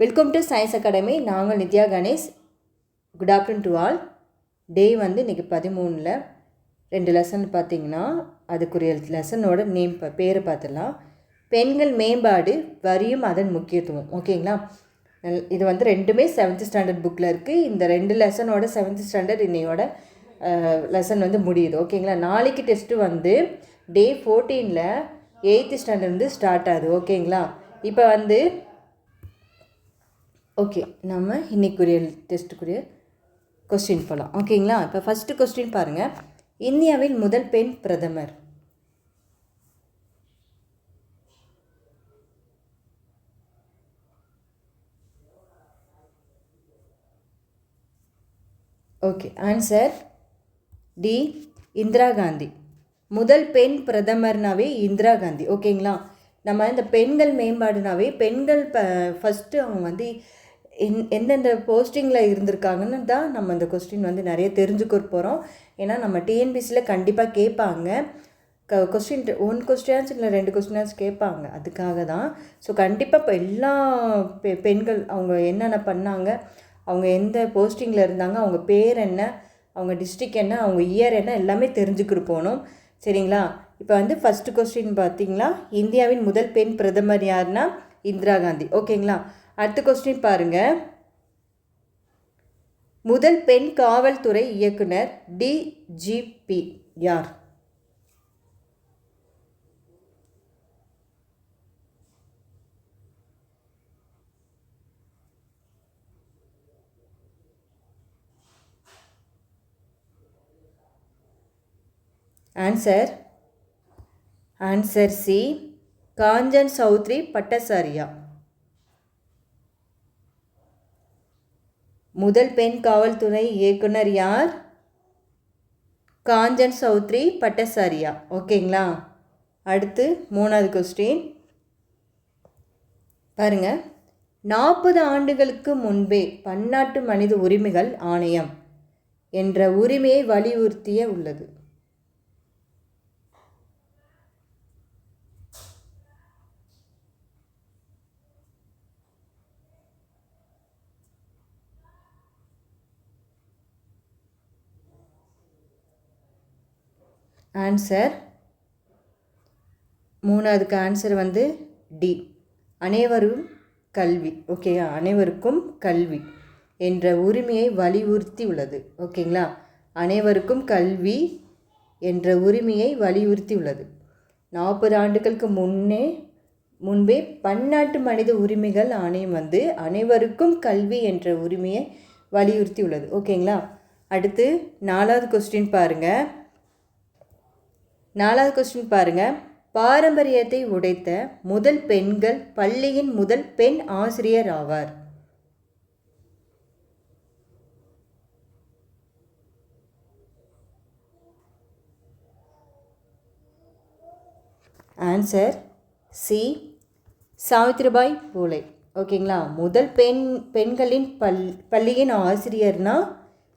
Welcome to science academy. நாங்கள் Nithya Ganesh. Good afternoon to all. Day வந்து இன்றைக்கி 13ல் 2 லெசன் பார்த்திங்கன்னா அதுக்குரிய லெசனோட நேம் பேரை பார்த்துடலாம். பெண்கள் மேம்பாடு, வரியும் அதன் முக்கியத்துவம். ஓகேங்களா? இது வந்து ரெண்டுமே 7th ஸ்டாண்டர்ட் புக்கில் இருக்குது. இந்த 2 லெசனோட 7th ஸ்டாண்டர்ட் இன்னையோட லெசன் வந்து முடியுது. ஓகேங்களா? நாளைக்கு டெஸ்ட்டு வந்து டே 14ல் 8th ஸ்டாண்டர்ட் வந்து ஸ்டார்ட் ஆகுது. ஓகேங்களா? இப்போ வந்து ஓகே, நம்ம இன்றைக்குரிய டெஸ்ட்டுக்குரிய கொஸ்டின் போகலாம். ஓகேங்களா? இப்போ ஃபஸ்ட்டு கொஸ்டின் பாருங்கள். இந்தியாவில் முதல் பெண் பிரதமர்? Okay, answer D, Indira Gandhi. முதல் பெண் பிரதமர்னாவே இந்திரா காந்தி. ஓகேங்களா? நம்ம இந்த பெண்கள் மேம்பாடுனாவே பெண்கள் ஃபஸ்ட்டு அவங்க வந்து எந்தெந்த போஸ்டிங்கில் இருந்திருக்காங்கன்னு தான் நம்ம இந்த கொஸ்டின் வந்து நிறைய தெரிஞ்சுக்க போகிறோம். ஏன்னா நம்ம டிஎன்பிசியில் கண்டிப்பாக கேட்பாங்க. கொஸ்டின் 1 கொஸ்டின்ஸ் இல்லை 2 கொஸ்டின்ஸ் கேட்பாங்க. அதுக்காக தான். ஸோ கண்டிப்பாக இப்போ எல்லா பெண்கள் அவங்க என்னென்ன பண்ணாங்க, அவங்க எந்த போஸ்டிங்கில் இருந்தாங்க, அவங்க பேர் என்ன, அவங்க டிஸ்ட்ரிக் என்ன, அவங்க இயர் என்ன, எல்லாமே தெரிஞ்சுக்கிட்டு போகணும். சரிங்களா? இப்போ வந்து ஃபஸ்ட்டு கொஸ்டின் பார்த்திங்களா, இந்தியாவின் முதல் பெண் பிரதமர் யாருன்னா இந்திரா காந்தி. ஓகேங்களா? அடுத்த கொஸ்டின் பாருங்கள். முதல் பெண் காவல்துறை இயக்குனர் டிஜிபி யார்? Answer C, Kanchan Chaudhary Bhattacharya. முதல் பெண் காவல்துறை இயக்குனர் யார்? காஞ்சன் சௌத்ரி பட்டசாரியா. ஓகேங்களா? அடுத்து 3வது கொஸ்டின் பாருங்கள். 40 ஆண்டுகளுக்கு முன்பே பன்னாட்டு மனித உரிமைகள் ஆணையம் என்ற உரிமையை வலியுறுத்திய உள்ளது. ஆன்சர் 3வதுக்கு ஆன்சர் வந்து டி, அனைவரும் கல்வி. ஓகே, அனைவருக்கும் கல்வி என்ற உரிமையை வலியுறுத்தி உள்ளது. ஓகேங்களா? அனைவருக்கும் கல்வி என்ற உரிமையை வலியுறுத்தி உள்ளது. 40 ஆண்டுகளுக்கு முன்பே பன்னாட்டு மனித உரிமைகள் ஆணையம் வந்து அனைவருக்கும் கல்வி என்ற உரிமையை வலியுறுத்தி உள்ளது. ஓகேங்களா? அடுத்து 4வது கொஸ்டின் பாருங்கள். 4வது கொஸ்டின் பாருங்கள். பாரம்பரியத்தை உடைத்த முதல் பெண்கள் பள்ளியின் முதல் பெண் ஆசிரியர் ஆவார்? Answer C, Savitribai Phule. ஓகேங்களா? முதல் பெண்களின் பள்ளியின் ஆசிரியர்னா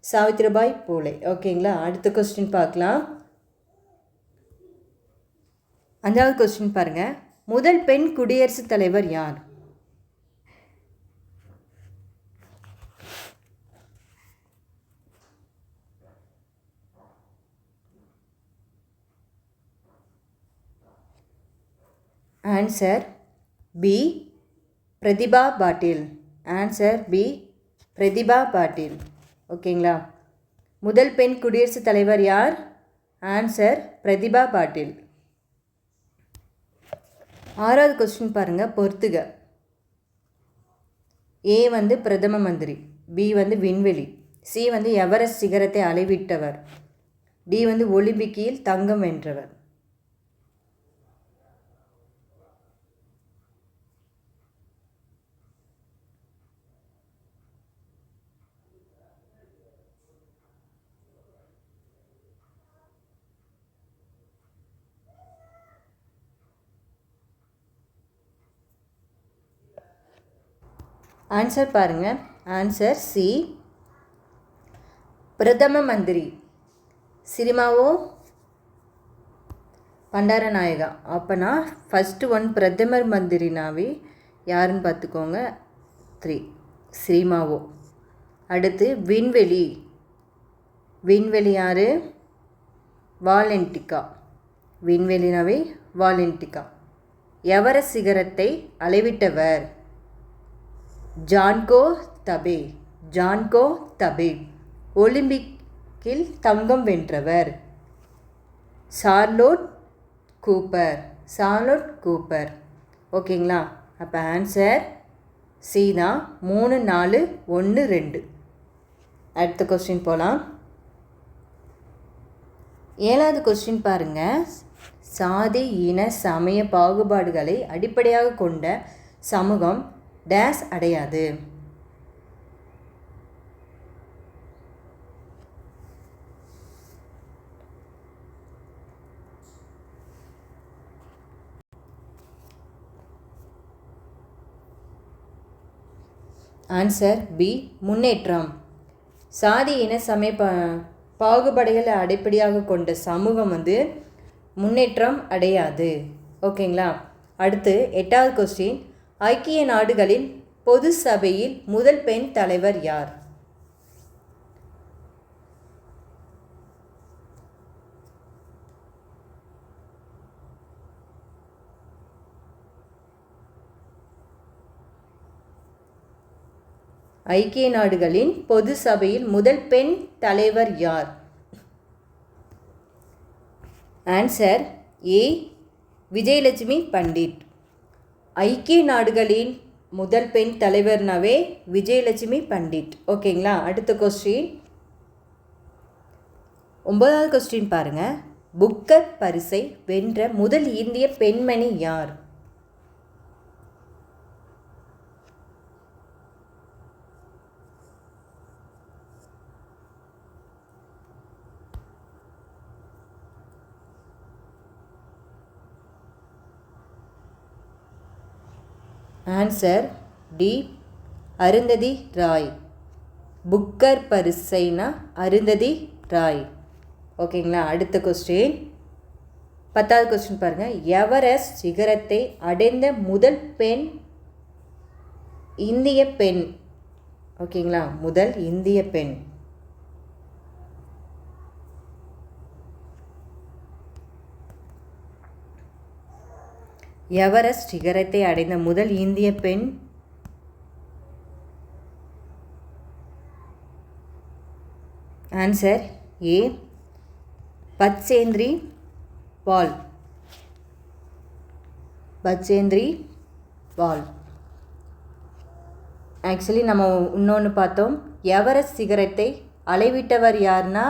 சாவித்ரிபாய் பூலே. ஓகேங்களா? அடுத்த கொஸ்டின் பார்க்கலாம். 5வது கொஸ்டின் பாருங்கள். முதல் பெண் குடியரசுத் தலைவர் யார்? Answer B, Pratibha Patil. Answer B, Pratibha Patil. ஓகேங்களா? முதல் பெண் குடியரசுத் தலைவர் யார்? ஆன்சர் பிரதிபா பாட்டீல். 6வது கொஸ்டின் பாருங்கள், பொறுத்துக. ஏ வந்து பிரதம மந்திரி, பி வந்து விண்வெளி, சி வந்து எவரெஸ்ட் சிகரத்தை அளவிட்டவர், டி வந்து ஒலிம்பிக்கில் தங்கம் வென்றவர். ஆன்சர் பாருங்கள். ஆன்சர் சி, பிரதம மந்திரி. சிரிமாவோ பண்டாரநாயகா. அப்போனா ஃபஸ்ட்டு 1 பிரதமர் மந்திரினாவே யாருன்னு பார்த்துக்கோங்க, 3 ஸ்ரீமாவோ. அடுத்து விண்வெளி. விண்வெளி யார்? வாலென்டிகா. விண்வெளினாவே வாலென்டிகா. எவரெஸ்ட் சிகரத்தை அளவிட்டவர்? ஜான்கோ தபே. ஜான்கோ தபே. ஒலிம்பிக்கில் தங்கம் வென்றவர்? Charlotte Cooper. Charlotte Cooper. ஓகேங்களா? அப்போ ஆன்சர் சி தான். 3 4 1 2. அடுத்த கொஸ்டின் போகலாம். 7வது கொஸ்டின் பாருங்கள். சாதி இன சமய பாகுபாடுகளை அடிப்படையாக கொண்ட சமூகம் டேஸ் அடையாது. ஆன்சர் பி முன்னேற்றம். சாதி இன சமய பாகுபாடுகளை அடிப்படையாக கொண்ட சமூகம் முன்னேற்றம் அடையாது. ஓகேங்களா? அடுத்து 8வது கொஸ்டின். ஐக்கிய நாடுகளின் பொது சபையில் முதல் பெண் தலைவர் யார்? ஐக்கிய நாடுகளின் பொது சபையில் முதல் பெண் தலைவர் யார்? Answer A Vijayalakshmi Pandit. ஐக்கிய நாடுகளின் முதல் பெண் தலைவர்னாவே விஜயலட்சுமி பண்டிட். ஓகேங்களா? அடுத்த கொஸ்டின் 9வது கொஸ்டின் பாருங்கள். புக்கர் பரிசை வென்ற முதல் இந்திய பெண்மணி யார்? Answer D Arundhati Roy. Booker பரிசைனா அருந்ததி ராய். ஓகேங்களா? அடுத்த கொஸ்டின் 10வது கொஸ்டின் பாருங்கள். எவரெஸ்ட் சிகரத்தை அடைந்த முதல் பெண் இந்திய பெண். ஓகேங்களா? முதல் இந்திய பெண். எவரெஸ்ட் சிகரத்தை அடைந்த முதல் இந்திய பெண் answer A Bachendri Pal. Bachendri Pal. Actually நம்ம இன்னொன்று பார்த்தோம். எவரெஸ்ட் சிகரத்தை அளவிட்டவர் யார்னா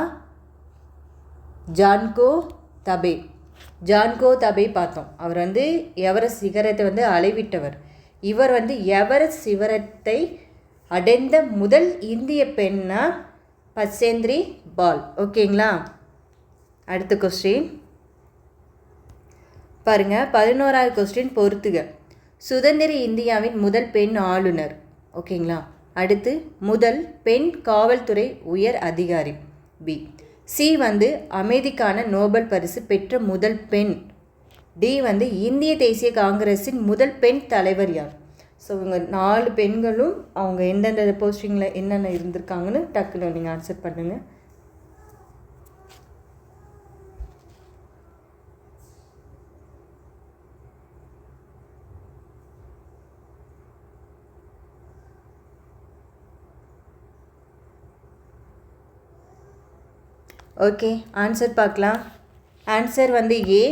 ஜான்கோ தபே. ஜான்கோ தபே பார்த்தோம். அவர் எவரெஸ்ட் சிகரத்தை அளவிட்டவர். இவர் எவரெஸ்ட் சிகரத்தை அடைந்த முதல் இந்திய பெண்ணா பச்சேந்திரி பால். ஓகேங்களா? அடுத்த கொஸ்டின் பாருங்கள். 11வது கொஸ்டின் பொறுத்துக. சுதந்திர இந்தியாவின் முதல் பெண் ஆளுநர். ஓகேங்களா? அடுத்து முதல் பெண் காவல்துறை உயர் அதிகாரி. பி. சி அமைதிக்கான நோபல் பரிசு பெற்ற முதல் பெண். டி இந்திய தேசிய காங்கிரஸின் முதல் பெண் தலைவர் யார்? ஸோ இவங்க 4 பெண்களும் அவங்க எந்தெந்த போஸ்டிங்கில் என்னென்ன இருந்திருக்காங்கன்னு டக்குன்னு நீங்கள் ஆன்சர் பண்ணுங்கள். ஓகே, ஆன்சர் பார்க்கலாம். ஆன்சர் ஏ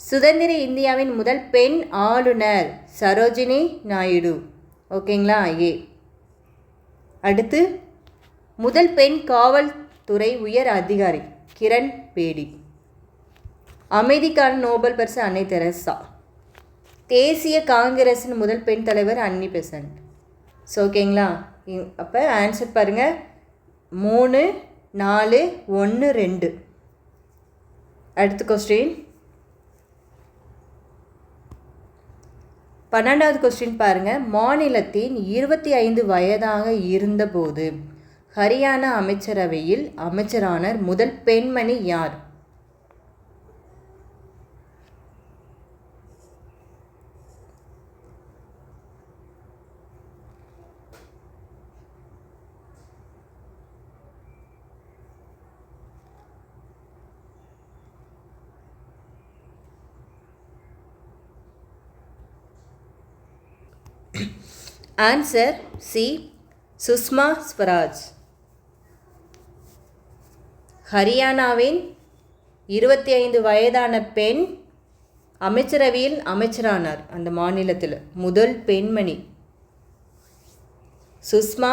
சுதந்திர இந்தியாவின் முதல் பெண் ஆளுநர் சரோஜினி நாயுடு. ஓகேங்களா? ஏ. அடுத்து முதல் பெண் காவல்துறை உயர் அதிகாரி கிரண் பேடி. அமைதிக்கான நோபல் பரிசு அன்னை தெரசா. தேசிய காங்கிரஸின் முதல் பெண் தலைவர் அன்னி பெசன்ட். ஸோ ஓகேங்களா? அப்போ ஆன்சர் பாருங்கள். 3 4 1 2. அடுத்த கொஸ்டின் 12வது கொஸ்டின் பாருங்கள். மாநிலத்தின் 25 வயதாக இருந்தபோது ஹரியானா அமைச்சரவையில் அமைச்சரான முதல் பெண்மணி யார்? Answer C, Sushma Swaraj. ஹரியானாவின் 25 வயதான பெண் அமைச்சரவையில் அமைச்சரானார். அந்த மாநிலத்தில் முதல் பெண்மணி சுஷ்மா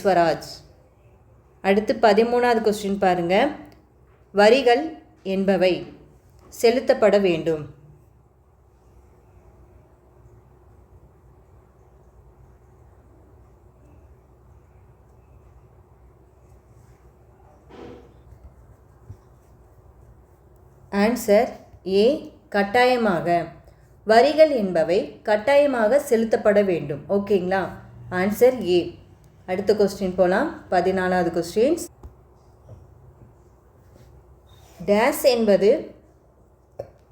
ஸ்வராஜ். அடுத்து 13வது கொஸ்டின் பாருங்கள். வரிகள் என்பவை செலுத்தப்பட வேண்டும். ஆன்சர் ஏ, கட்டாயமாக. வரிகள் என்பவை கட்டாயமாக செலுத்தப்பட வேண்டும். ஓகேங்களா? Answer A. அடுத்த கொஸ்டின் போகலாம். 14வது கொஸ்டின்ஸ். டேஸ் என்பது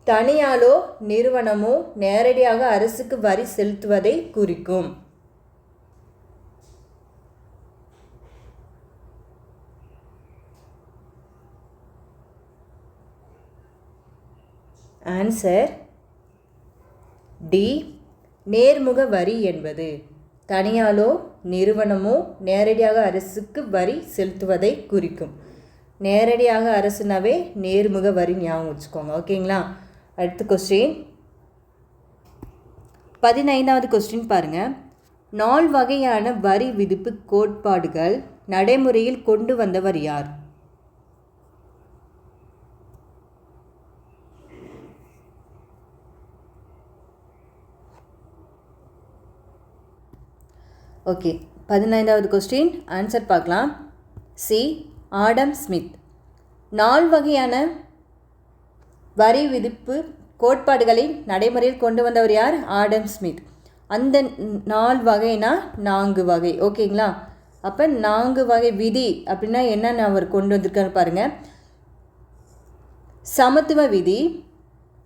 தனியாலோ நிறுவனமோ நேரடியாக அரசுக்கு வரி செலுத்துவதை குறிக்கும். ஆன்சர் டி, நேர்முக வரி என்பது தனியாலோ நிறுவனமோ நேரடியாக அரசுக்கு வரி செலுத்துவதை குறிக்கும். நேரடியாக அரசுனாவே நேர்முக வரி ஞாபகம் வச்சுக்கோங்க. ஓகேங்களா? அடுத்த கொஸ்டின் 15வது கொஸ்டின் பாருங்கள். 4 வகையான வரி விதிப்பு கோட்பாடுகள் நடைமுறையில் கொண்டு வந்தவர் யார்? ஓகே, 15வது கொஸ்டின் ஆன்சர் பார்க்கலாம். C, Adam Smith. 4 வகையான வரி விதிப்பு கோட்பாடுகளை நடைமுறையில் கொண்டு வந்தவர் யார்? Adam Smith. அந்த 4 வகைனா 4 வகை. ஓகேங்களா? அப்போ 4 வகை விதி அப்படின்னா என்னென்ன அவர் கொண்டு வந்திருக்காரு பாருங்கள். சமத்துவ விதி,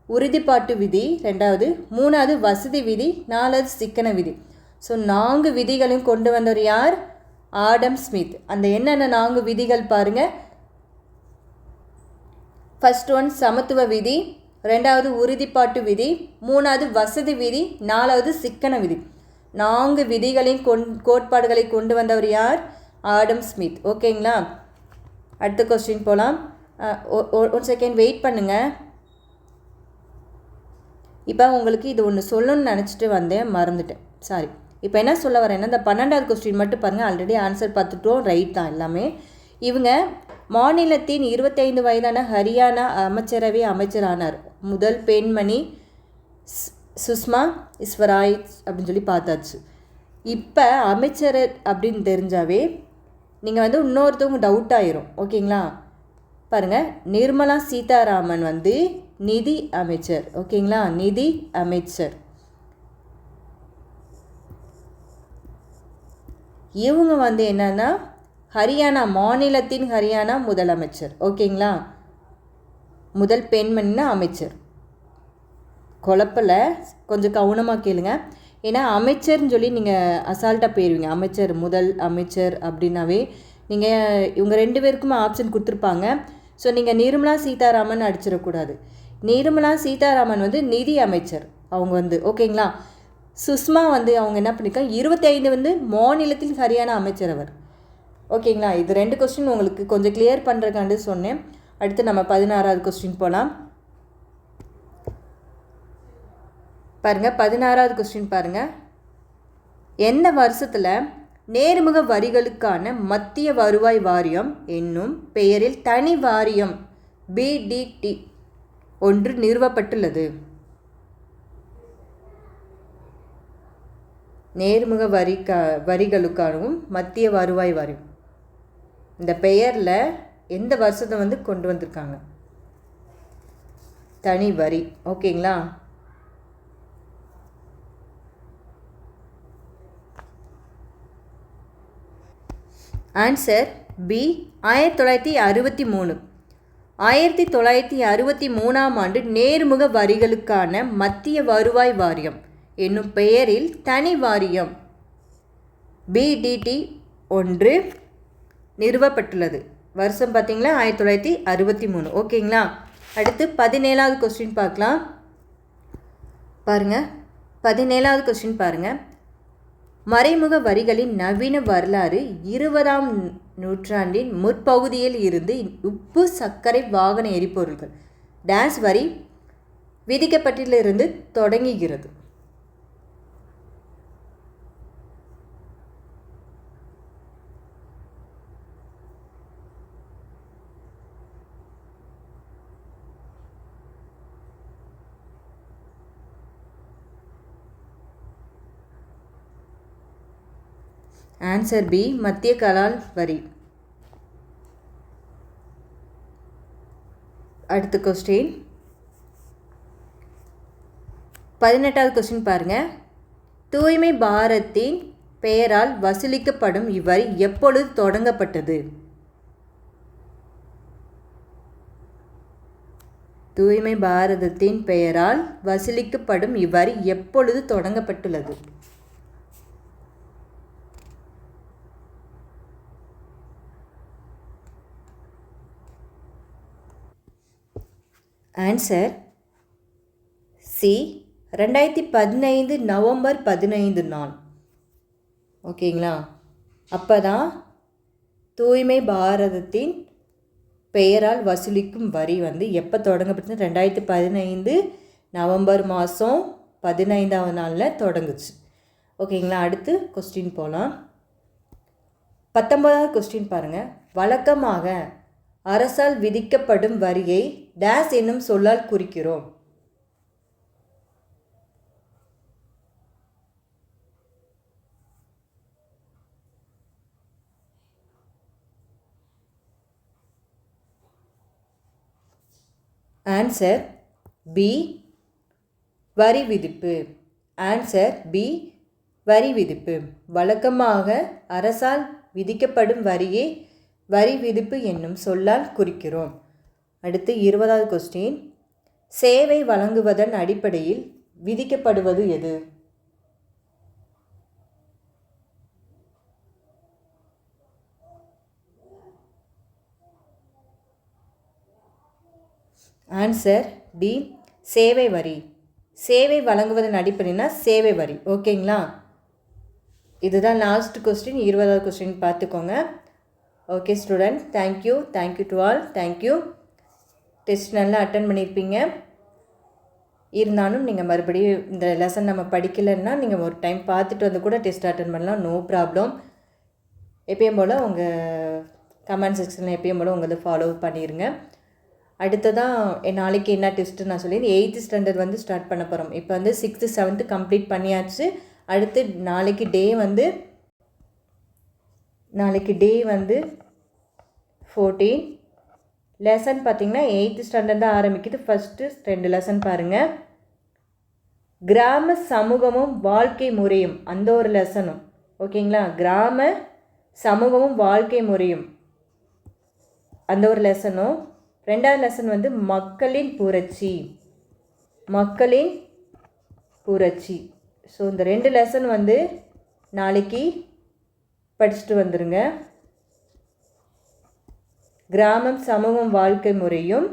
உறுதிப்பாட்டு விதி 2வது, 3வது வசதி விதி, 4வது சிக்கன விதி. ஸோ 4 விதிகளையும் கொண்டு வந்தவர் யார்? Adam Smith. அந்த என்னென்ன 4 விதிகள் பாருங்கள். ஃபர்ஸ்ட் ஒன் சமத்துவ விதி, 2வது உறுதிப்பாட்டு விதி, 3வது வசதி விதி, 4வது சிக்கன விதி. 4 விதிகளையும் கோட்பாடுகளை கொண்டு வந்தவர் யார்? Adam Smith. ஓகேங்களா? அடுத்த கொஸ்டின் போகலாம். ஒரு செகண்ட் வெயிட் பண்ணுங்கள். இப்போ உங்களுக்கு இது ஒன்று சொல்லணும்னு நினச்சிட்டு வந்தேன், மறந்துட்டேன், சாரி. இப்போ என்ன சொல்ல வரேன்னா, இந்த 12வது கொஸ்டின் மட்டும் பாருங்கள். ஆல்ரெடி ஆன்சர் பார்த்துட்டோம், ரைட் தான் எல்லாமே. இவங்க மாநிலத்தின் 25 வயதான ஹரியானா அமைச்சரவை அமைச்சரானார். முதல் பெண்மணி சுஷ்மா ஸ்வராஜ் அப்படின்னு சொல்லி பார்த்தாச்சு. இப்போ அமைச்சர் அப்படின்னு தெரிஞ்சாவே நீங்கள் வந்து இன்னொருத்தவங்க டவுட் ஆயிரும். ஓகேங்களா? பாருங்கள், நிர்மலா சீதாராமன் வந்து நிதி அமைச்சர். ஓகேங்களா? நிதி அமைச்சர். இவங்க வந்து என்னன்னா ஹரியானா மாநிலத்தின் ஹரியானா முதலமைச்சர். ஓகேங்களா? முதல் பெண்மணினா அமைச்சர். குழப்பல, கொஞ்சம் கவனமாக கேளுங்க. ஏன்னா அமைச்சர்னு சொல்லி நீங்கள் அசால்ட்டாக போயிடுவீங்க. அமைச்சர், முதல் அமைச்சர் அப்படின்னாவே நீங்கள் இவங்க 2 பேருக்குமே ஆப்ஷன் கொடுத்துருப்பாங்க. ஸோ நீங்கள் நிர்மலா சீதாராமன் அடிச்சிடக்கூடாது. நிர்மலா சீதாராமன் வந்து நிதி அமைச்சர் அவங்க வந்து. ஓகேங்களா? சுஷ்மா வந்து அவங்க என்ன பண்ணியிருக்காங்க, 25 வந்து மாநிலத்தில் ஹரியானா அமைச்சர் அவர். ஓகேங்களா? இது 2 கொஸ்டின் உங்களுக்கு கொஞ்சம் கிளியர் பண்ணுறக்காண்டு சொன்னேன். அடுத்து நம்ம 16வது கொஸ்டின் போகலாம். பாருங்கள், 16வது கொஸ்டின் பாருங்கள். எந்த வருஷத்தில் நேர்முக வரிகளுக்கான மத்திய வருவாய் வாரியம் என்னும் பெயரில் தனி வாரியம் பிடிடி ஒன்று நிறுவப்பட்டுள்ளது? நேர்முக வரிகளுக்காகவும் மத்திய வருவாய் வாரியம் இந்த பெயரில் எந்த வருஷத்தை வந்து கொண்டு வந்திருக்காங்க? தனி வரி. ஓகேங்களா? Answer B, 1963. 1963ஆம் ஆண்டு நேர்முக வரிகளுக்கான மத்திய வருவாய் வாரியம் என்னும் பெயரில் தனி வாரியம் பிடிடி ஒன்று நிறுவப்பட்டுள்ளது. வருஷம் பார்த்தீங்களா 1963. ஓகேங்களா? அடுத்து 17வது கொஸ்டின் பார்க்கலாம். பாருங்கள், 17வது கொஸ்டின் பாருங்கள். மறைமுக வரிகளின் நவீன வரலாறு 20ஆம் நூற்றாண்டின் முற்பகுதியில் இருந்து உப்பு சர்க்கரை வாகன எரிபொருள்கள் டேஸ் வரி விதிக்கப்பட்டிலிருந்து தொடங்குகிறது. ஆன்சர் பி மத்திய கலால் வரி. அடுத்த கொஸ்டின் 18வது கொஸ்டின் பாருங்கள். தூய்மை பாரத்தின் பெயரால் வசூலிக்கப்படும் இவ்வரி எப்பொழுது தொடங்கப்பட்டது? தூய்மை பாரதத்தின் பெயரால் வசூலிக்கப்படும் இவ்வரி எப்பொழுது தொடங்கப்பட்டுள்ளது? ஆன்சர் சி 2015 நவம்பர் 15 நாள். ஓகேங்களா? அப்போ தான் தூய்மை பாரதத்தின் பெயரால் வசூலிக்கும் வரி வந்து எப்போ தொடங்கப்பட்டது? 2015 நவம்பர் மாதம் 15ஆவது நாளில் தொடங்குச்சு. ஓகேங்களா? அடுத்து கொஸ்டின் போகலாம். 19வது கொஸ்டின் பாருங்கள். வழக்கமாக அரசால் விதிக்கப்படும் வரியை டேஸ் என்னும் சொல்லால் குறிக்கிறோம். ஆன்சர் பி வரி விதிப்பு. ஆன்சர் பி வரி விதிப்பு. வழக்கமாக அரசால் விதிக்கப்படும் வரியை வரி விதிப்பு என்னும் சொல்லால் குறிக்கிறோம். அடுத்து 20வது கொஸ்டின். சேவை வழங்குவதன் அடிப்படையில் விதிக்கப்படுவது எது? ஆன்சர் டி சேவை வரி. சேவை வழங்குவதன் அடிப்படைனா சேவை வரி. ஓகேங்களா? இதுதான் லாஸ்ட் கொஸ்டின். 20வது கொஸ்டின் பார்த்துக்கோங்க. Okay student, thank you to all. Thank you. Test நல்லா அட்டன் பண்ணியிருப்பீங்க. இருந்தாலும் நீங்கள் மறுபடியும் இந்த லெசன் நம்ம படிக்கலைன்னா நீங்கள் ஒரு டைம் பார்த்துட்டு வந்து கூட டெஸ்ட் அட்டன் பண்ணலாம். No problem. எப்பயும் போல் உங்கள் கமெண்ட் செக்ஷனில் எப்பயும் போல் உங்களை ஃபாலோ பண்ணிடுங்க. அடுத்ததான் நாளைக்கு என்ன டெஸ்ட்டு நான் சொல்லியிருந்தேன். 8th ஸ்டாண்டர்ட் வந்து ஸ்டார்ட் பண்ண போகிறோம். இப்போ வந்து 6th 7th கம்ப்ளீட் பண்ணியாச்சு. அடுத்து நாளைக்கு டே வந்து 14. லெசன் பார்த்திங்கன்னா 8th ஸ்டாண்டர்ட் தான் ஆரம்பிக்குது. ஃபஸ்ட்டு 2 லெசன் பாருங்கள். கிராம சமூகமும் வாழ்க்கை முறையும் அந்த ஒரு லெசனும். ஓகேங்களா? கிராம சமூகமும் வாழ்க்கை முறையும் அந்த ஒரு லெசனும். 2வது லெசன் வந்து மக்களின் புரட்சி. ஸோ இந்த 2 லெசன் வந்து நாளைக்கு படிச்சுட்டு வந்துடுங்க. கிராமம் சமூகம் வாழ்க்கை முறையும்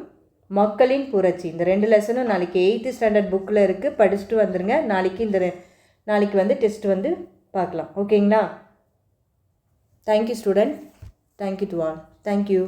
மக்களின் புரட்சி இந்த 2 லெசனும் நாளைக்கு 8th ஸ்டாண்டர்ட் புக்கில் இருக்குது. படிச்சுட்டு வந்துடுங்க. நாளைக்கு வந்து டெஸ்ட் வந்து பார்க்கலாம். ஓகேங்களா? Thank you student. Thank you to all. Thank you.